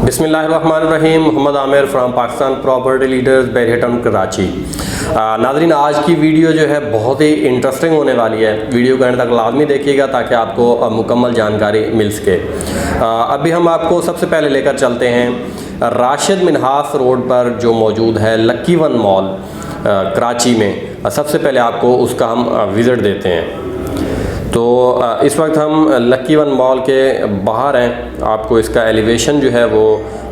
बिस्मिल्लाहिर्रहमानिर्रहीम। Mohammad Aamir from Pakistan property leaders बैरियटन कराची। नाज़रीन, आज की वीडियो जो है बहुत ही इंटरेस्टिंग होने वाली है। वीडियो को एंड तक लाजमी देखिएगा ताकि आपको मुकम्मल जानकारी मिल सके। अभी हम आपको सबसे पहले लेकर चलते हैं राशिद मिन्हास रोड पर जो मौजूद है लकी वन मॉल कराची में। सबसे पहले आपको उसका हम विज़िट देते हैं। तो इस वक्त हम लकी वन मॉल के बाहर हैं। आपको इसका एलिवेशन जो है वो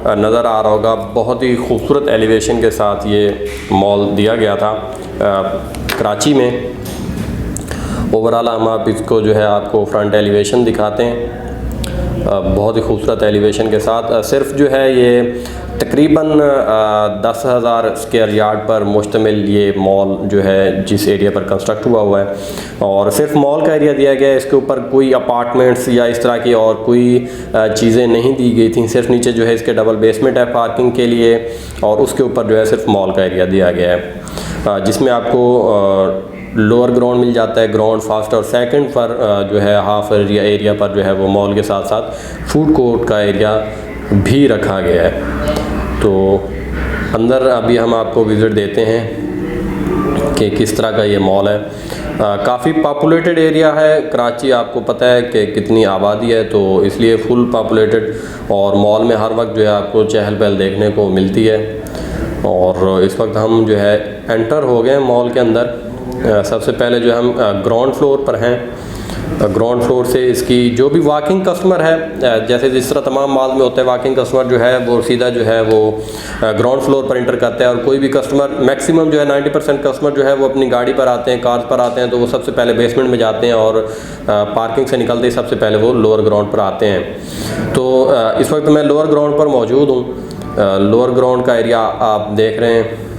नज़र आ रहा होगा। बहुत ही खूबसूरत एलिवेशन के साथ ये मॉल दिया गया था कराची में। ओवरऑल हम आप इसको जो है आपको फ्रंट एलिवेशन दिखाते हैं। बहुत ही खूबसूरत एलिवेशन के साथ सिर्फ जो है ये तकरीबन 10,000 स्क्वायर यार्ड पर मुश्तमिल ये मॉल जो है जिस एरिया पर कंस्ट्रक्ट हुआ है, और सिर्फ मॉल का एरिया दिया गया है। इसके ऊपर कोई अपार्टमेंट्स या इस तरह की और कोई चीज़ें नहीं दी गई थी। सिर्फ नीचे जो है इसके डबल बेसमेंट है पार्किंग के लिए, और उसके ऊपर जो है सिर्फ मॉल का एरिया दिया गया है, जिसमें आपको लोअर ग्राउंड मिल जाता है। ग्राउंड फर्स्ट और सेकंड पर जो है हाफ एरिया पर जो है वो मॉल के साथ साथ फूड कोर्ट का एरिया भी रखा गया है। तो अंदर अभी हम आपको विज़िट देते हैं कि किस तरह का ये मॉल है। काफ़ी पॉपुलेटेड एरिया है कराची। आपको पता है कि कितनी आबादी है, तो इसलिए फुल पॉपुलेटेड, और मॉल में हर वक्त जो है आपको चहल पहल देखने को मिलती है। और इस वक्त हम जो है एंटर हो गए मॉल के अंदर। सबसे पहले जो हम ग्राउंड फ्लोर पर हैं। ग्राउंड फ्लोर से इसकी जो भी वॉकिंग कस्टमर है, जैसे जिस तरह तमाम मॉल में होते हैं, वॉकिंग कस्टमर जो है वो सीधा जो है वो ग्राउंड फ्लोर पर इंटर करते हैं। और कोई भी कस्टमर, मैक्सिमम जो है 90% कस्टमर जो है वो अपनी गाड़ी पर आते हैं, कार्स पर आते हैं, तो वो सबसे पहले बेसमेंट में जाते हैं और पार्किंग से निकलते ही सबसे पहले वो लोअर ग्राउंड पर आते हैं। तो इस वक्त मैं लोअर ग्राउंड पर मौजूद हूँ। लोअर ग्राउंड का एरिया आप देख रहे हैं।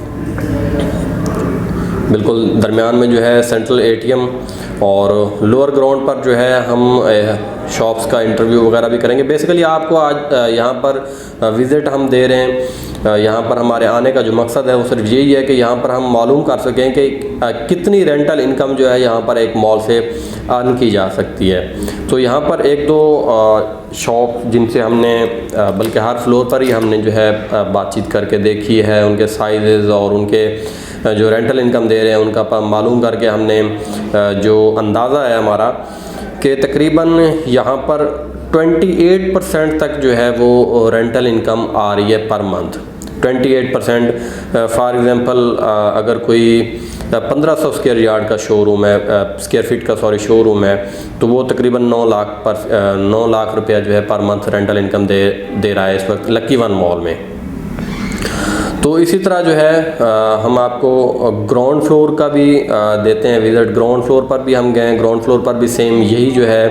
बिल्कुल दरमियान में जो है सेंट्रल एटीएम, और लोअर ग्राउंड पर जो है हम शॉप्स का इंटरव्यू वगैरह भी करेंगे। बेसिकली आपको आज यहाँ पर विज़िट हम दे रहे हैं। यहाँ पर हमारे आने का जो मकसद है वो सिर्फ यही है कि यहाँ पर हम मालूम कर सकें कि कितनी रेंटल इनकम जो है यहाँ पर एक मॉल से अर्न की जा सकती है। तो यहाँ पर एक दो शॉप जिनसे हमने बल्कि हर फ्लोर पर ही हमने जो है बातचीत करके देखी है, उनके साइज़ और उनके जो रेंटल इनकम दे रहे हैं उनका मालूम करके हमने जो अंदाज़ा है हमारा कि तकरीबन यहाँ पर 28% तक जो है वो रेंटल इनकम आ रही है पर मंथ। 28%। फॉर एग्ज़ाम्पल अगर कोई 1500 स्क्वायर यार्ड का शोरूम है, स्क्वायर फीट का शोरूम है, तो वो तकरीबन 9 लाख रुपया जो है पर मंथ रेंटल इनकम दे रहा है इस वक्त लकी वन मॉल में। तो इसी तरह जो है हम आपको ग्राउंड फ्लोर का भी देते हैं विज़िट। ग्राउंड फ्लोर पर भी हम गए। ग्राउंड फ्लोर पर भी सेम यही जो है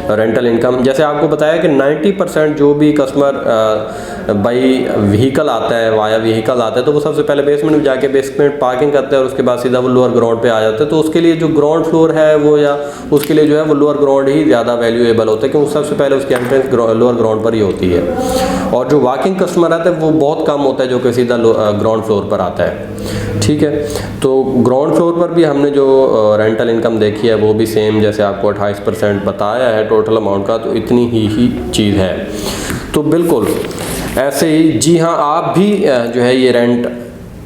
रेंटल इनकम, जैसे आपको बताया कि 90% जो भी कस्टमर बाई व्हीकल आता है, वाया व्हीकल आता है, तो वो सबसे पहले बेसमेंट में जाके बेसमेंट पार्किंग करते हैं और उसके बाद सीधा वो लोअर ग्राउंड पे आ जाते हैं। तो उसके लिए जो ग्राउंड फ्लोर है वो, या उसके लिए जो है वो लोअर ग्राउंड ही ज़्यादा वैल्यूएबल होता है, क्योंकि सबसे पहले उसकी एंट्रेंस लोअर ग्राउंड पर ही होती है। और जो वॉकिंग कस्टमर आता है वो बहुत कम होता है जो कि सीधा ग्राउंड फ्लोर पर आता है। ठीक है, तो ग्राउंड फ्लोर पर भी हमने जो रेंटल इनकम देखी है वो भी सेम, जैसे आपको 28% बताया है टोटल अमाउंट का, तो इतनी ही चीज़ है। तो बिल्कुल ऐसे ही, जी हाँ, आप भी जो है ये रेंट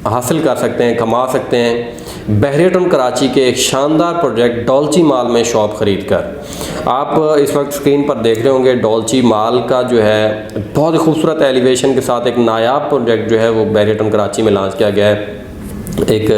हासिल कर सकते हैं, कमा सकते हैं बैरियटन कराची के एक शानदार प्रोजेक्ट डॉल्ची मॉल में शॉप ख़रीद कर। आप इस वक्त स्क्रीन पर देख रहे होंगे डॉल्ची मॉल का जो है बहुत ही खूबसूरत एलिवेशन के साथ एक नायाब प्रोजेक्ट जो है वो बैरियटन कराची में लॉन्च किया गया है। एक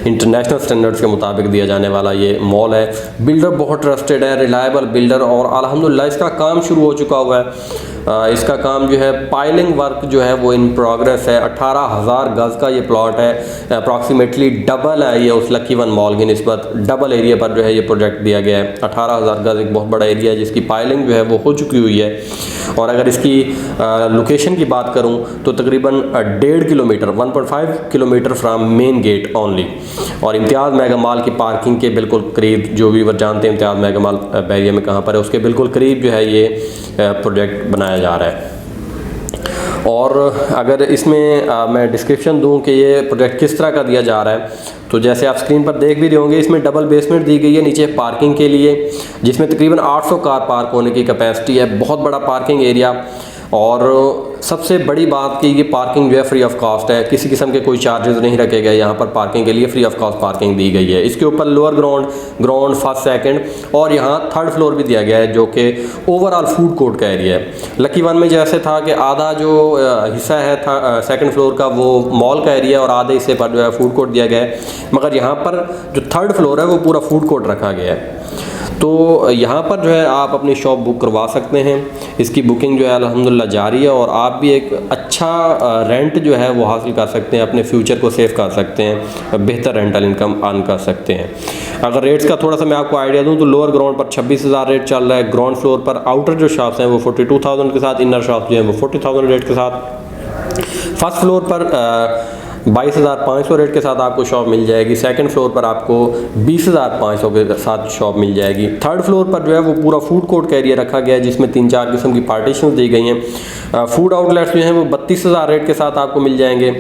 इंटरनेशनल स्टैंडर्ड्स के मुताबिक दिया जाने वाला ये मॉल है। बिल्डर बहुत ट्रस्टेड है, रिलायबल बिल्डर, और अल्हम्दुलिल्लाह इसका काम शुरू हो चुका हुआ है। इसका काम जो है पाइलिंग वर्क जो है वो इन प्रोग्रेस है। 18,000 गज़ का ये प्लॉट है। अप्रॉक्सीमेटली डबल है ये उस लकी वन मॉल की निस्बत। डबल एरिया पर जो है ये प्रोजेक्ट दिया गया है। 18,000 गज़ एक बहुत बड़ा एरिया है जिसकी पाइलिंग जो है वो हो चुकी हुई है। और अगर इसकी लोकेशन की बात करूं तो तकरीबन 1.5 kilometre 1.5 kilometre from main get only, और इम्तियाज़ मेगा मॉल की पार्किंग के बिल्कुल करीब, जो भी जानते हैं इम्तियाज़ मेगा मॉल बैरिया में कहाँ पर है, उसके बिल्कुल करीब जो है ये प्रोजेक्ट बनाया जा रहा है। और अगर इसमें मैं डिस्क्रिप्शन दूं कि ये प्रोजेक्ट किस तरह का दिया जा रहा है, तो जैसे आप स्क्रीन पर देख भी रहे होंगे, इसमें डबल बेसमेंट दी गई है नीचे पार्किंग के लिए, जिसमें तकरीबन 800 कार पार्क होने की कैपेसिटी है। बहुत बड़ा पार्किंग एरिया। और सबसे बड़ी बात कि ये पार्किंग जो है फ्री ऑफ कॉस्ट है, किसी किस्म के कोई चार्जेस नहीं रखे गए यहाँ पर पार्किंग के लिए, फ्री ऑफ कॉस्ट पार्किंग दी गई है। इसके ऊपर लोअर ग्राउंड फर्स्ट सेकंड और यहाँ थर्ड फ्लोर भी दिया गया है जो कि ओवरऑल फूड कोर्ट का एरिया है। लकी वन में जैसे था कि आधा जो हिस्सा है था सेकंड फ्लोर का वो मॉल का एरिया और आधे हिस्से पर जो है फूड कोर्ट दिया गया है, मगर यहाँ पर जो थर्ड फ्लोर है वो पूरा फूड कोर्ट रखा गया है। तो यहाँ पर जो है आप अपनी शॉप बुक करवा सकते हैं। इसकी बुकिंग जो है अल्हम्दुलिल्लाह जारी है और आप भी एक अच्छा रेंट जो है वो हासिल कर सकते हैं, अपने फ्यूचर को सेव कर सकते हैं, बेहतर रेंटल इनकम अर्न कर सकते हैं। अगर रेट्स का थोड़ा सा मैं आपको आइडिया दूँ तो लोअर ग्राउंड पर 26,000 रेट चल रहा है, ग्राउंड फ्लोर पर आउटर जो शॉप्स हैं वो 42,000 के साथ, इनर शॉप्स जो हैं वो 40,000 रेट के साथ, फर्स्ट फ्लोर पर 22,500 रेट के साथ आपको शॉप मिल जाएगी, सेकंड फ्लोर पर आपको 20,500 के साथ शॉप मिल जाएगी। थर्ड फ्लोर पर जो है वो पूरा फूड कोर्ट का एरिया रखा गया है जिसमें 3-4 किस्म की पार्टीशन दी गई हैं। फूड आउटलेट्स जो हैं वो 32,000 रेट के साथ आपको मिल जाएंगे।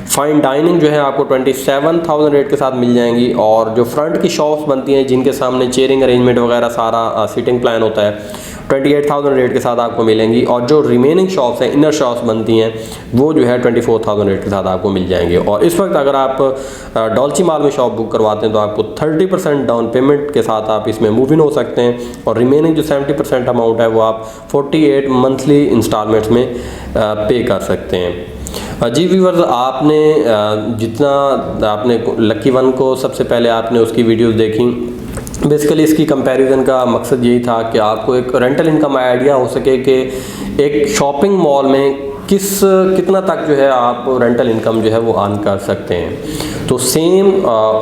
फाइन डाइनिंग जो है आपको 27,000 रेट के साथ मिल जाएंगी और जो फ्रंट की शॉप्स बनती हैं जिनके सामने चेयरिंग अरेंजमेंट वगैरह सारा सीटिंग प्लान होता है 28,000 रेट के साथ आपको मिलेंगी और जो रिमेनिंग शॉप्स हैं इनर शॉप्स बनती हैं वो जो है 24,000 रेट के साथ आपको मिल जाएंगे। और इस वक्त अगर आप डॉल्ची माल में शॉप बुक करवाते हैं तो आपको 30% डाउन पेमेंट के साथ आप इसमें मूव इन हो सकते हैं और रिमेनिंग जो 70% अमाउंट है वो आप 48 मंथली इंस्टॉलमेंट्स में पे कर सकते हैं। जी व्यूअर्स, आपने जितना आपने लकी वन को सबसे पहले आपने उसकी वीडियोस देखी, बेसिकली इसकी कंपैरिजन का मकसद यही था कि आपको एक रेंटल इनकम आइडिया हो सके कि एक शॉपिंग मॉल में कितना तक जो है आप रेंटल इनकम जो है वो अर्न कर सकते हैं। तो सेम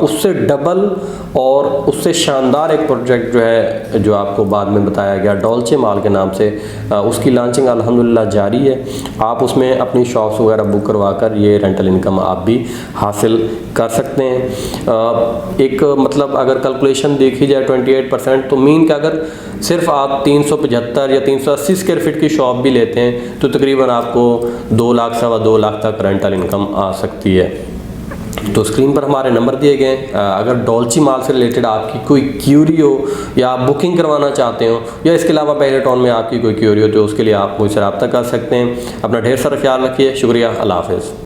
उससे डबल और उससे शानदार एक प्रोजेक्ट जो है जो आपको बाद में बताया गया डॉल्चे माल के नाम से, उसकी लॉन्चिंग अल्हम्दुलिल्लाह जारी है। आप उसमें अपनी शॉप्स वगैरह बुक करवा कर ये रेंटल इनकम आप भी हासिल कर सकते हैं। एक मतलब अगर कैलकुलेशन देखी जाए 28% तो मीन कि अगर सिर्फ आप 375 या 380 स्क्वायर फीट की शॉप भी लेते हैं तो तकरीबन आपको 2 लाख सवा 2 लाख तक रेंटल इनकम आ सकती है। तो स्क्रीन पर हमारे नंबर दिए गए हैं। अगर डॉल्ची माल से रिलेटेड आपकी कोई क्यूरी हो या आप बुकिंग करवाना चाहते हो या इसके अलावा पेरेटॉन में आपकी कोई क्यूरी हो तो उसके लिए आप मुझसे रब्ता कर सकते हैं। अपना ढेर सारा ख्याल रखिए। शुक्रिया। अल्लाह हाफ़िज़।